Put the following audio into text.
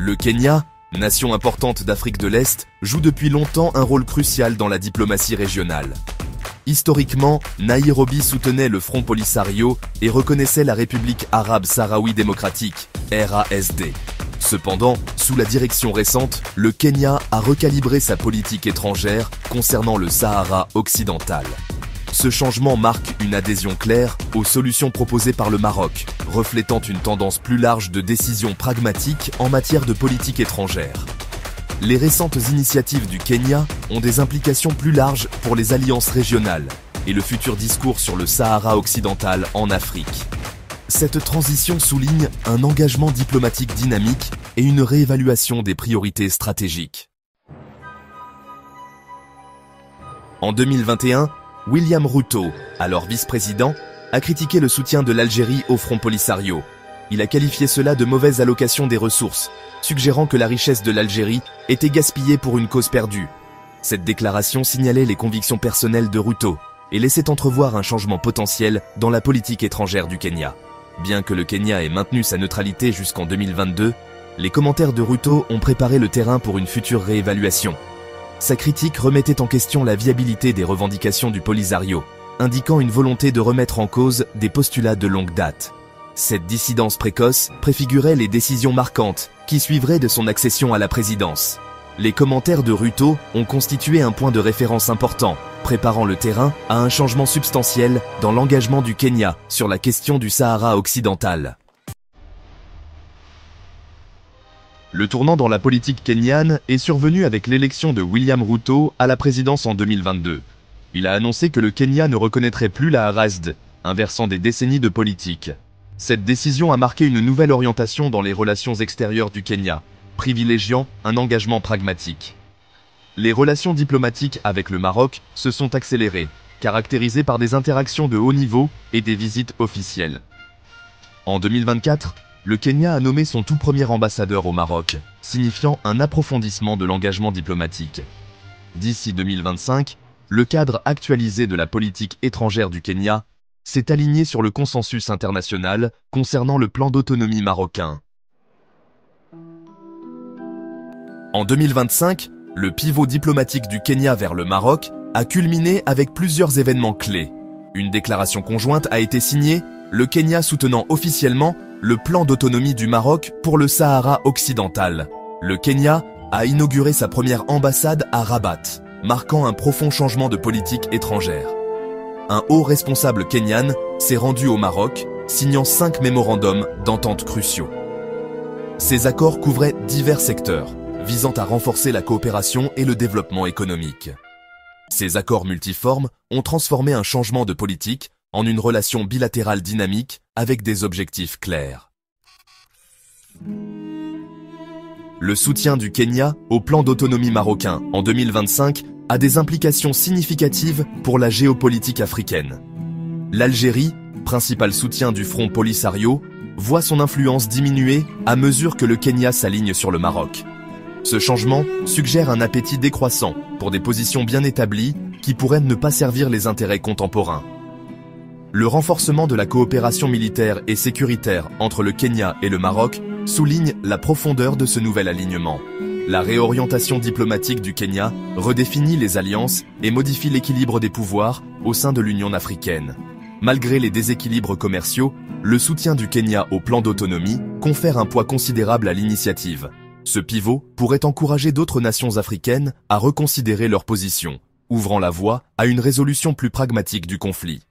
Le Kenya, nation importante d'Afrique de l'Est, joue depuis longtemps un rôle crucial dans la diplomatie régionale. Historiquement, Nairobi soutenait le Front Polisario et reconnaissait la République arabe sahraoui démocratique, RASD. Cependant, sous la direction récente, le Kenya a recalibré sa politique étrangère concernant le Sahara occidental. Ce changement marque une adhésion claire aux solutions proposées par le Maroc, reflétant une tendance plus large de décisions pragmatiques en matière de politique étrangère. Les récentes initiatives du Kenya ont des implications plus larges pour les alliances régionales et le futur discours sur le Sahara occidental en Afrique. Cette transition souligne un engagement diplomatique dynamique et une réévaluation des priorités stratégiques. En 2021, William Ruto, alors vice-président, a critiqué le soutien de l'Algérie au Front Polisario. Il a qualifié cela de mauvaise allocation des ressources, suggérant que la richesse de l'Algérie était gaspillée pour une cause perdue. Cette déclaration signalait les convictions personnelles de Ruto et laissait entrevoir un changement potentiel dans la politique étrangère du Kenya. Bien que le Kenya ait maintenu sa neutralité jusqu'en 2022, les commentaires de Ruto ont préparé le terrain pour une future réévaluation. Sa critique remettait en question la viabilité des revendications du Polisario, indiquant une volonté de remettre en cause des postulats de longue date. Cette dissidence précoce préfigurait les décisions marquantes qui suivraient de son accession à la présidence. Les commentaires de Ruto ont constitué un point de référence important, préparant le terrain à un changement substantiel dans l'engagement du Kenya sur la question du Sahara occidental. Le tournant dans la politique kenyane est survenu avec l'élection de William Ruto à la présidence en 2022. Il a annoncé que le Kenya ne reconnaîtrait plus la RASD, inversant des décennies de politique. Cette décision a marqué une nouvelle orientation dans les relations extérieures du Kenya, privilégiant un engagement pragmatique. Les relations diplomatiques avec le Maroc se sont accélérées, caractérisées par des interactions de haut niveau et des visites officielles. En 2024, le Kenya a nommé son tout premier ambassadeur au Maroc, signifiant un approfondissement de l'engagement diplomatique. D'ici 2025, le cadre actualisé de la politique étrangère du Kenya s'est aligné sur le consensus international concernant le plan d'autonomie marocain. En 2025, le pivot diplomatique du Kenya vers le Maroc a culminé avec plusieurs événements clés. Une déclaration conjointe a été signée, le Kenya soutenant officiellement le plan d'autonomie du Maroc pour le Sahara occidental. Le Kenya a inauguré sa première ambassade à Rabat, marquant un profond changement de politique étrangère. Un haut responsable kenyan s'est rendu au Maroc, signant 5 mémorandums d'entente cruciaux. Ces accords couvraient divers secteurs, visant à renforcer la coopération et le développement économique. Ces accords multiformes ont transformé un changement de politique en une relation bilatérale dynamique avec des objectifs clairs. Le soutien du Kenya au plan d'autonomie marocain en 2025 a des implications significatives pour la géopolitique africaine. L'Algérie, principal soutien du Front Polisario, voit son influence diminuer à mesure que le Kenya s'aligne sur le Maroc. Ce changement suggère un appétit décroissant pour des positions bien établies qui pourraient ne pas servir les intérêts contemporains. Le renforcement de la coopération militaire et sécuritaire entre le Kenya et le Maroc souligne la profondeur de ce nouvel alignement. La réorientation diplomatique du Kenya redéfinit les alliances et modifie l'équilibre des pouvoirs au sein de l'Union africaine. Malgré les déséquilibres commerciaux, le soutien du Kenya au plan d'autonomie confère un poids considérable à l'initiative. Ce pivot pourrait encourager d'autres nations africaines à reconsidérer leur position, ouvrant la voie à une résolution plus pragmatique du conflit.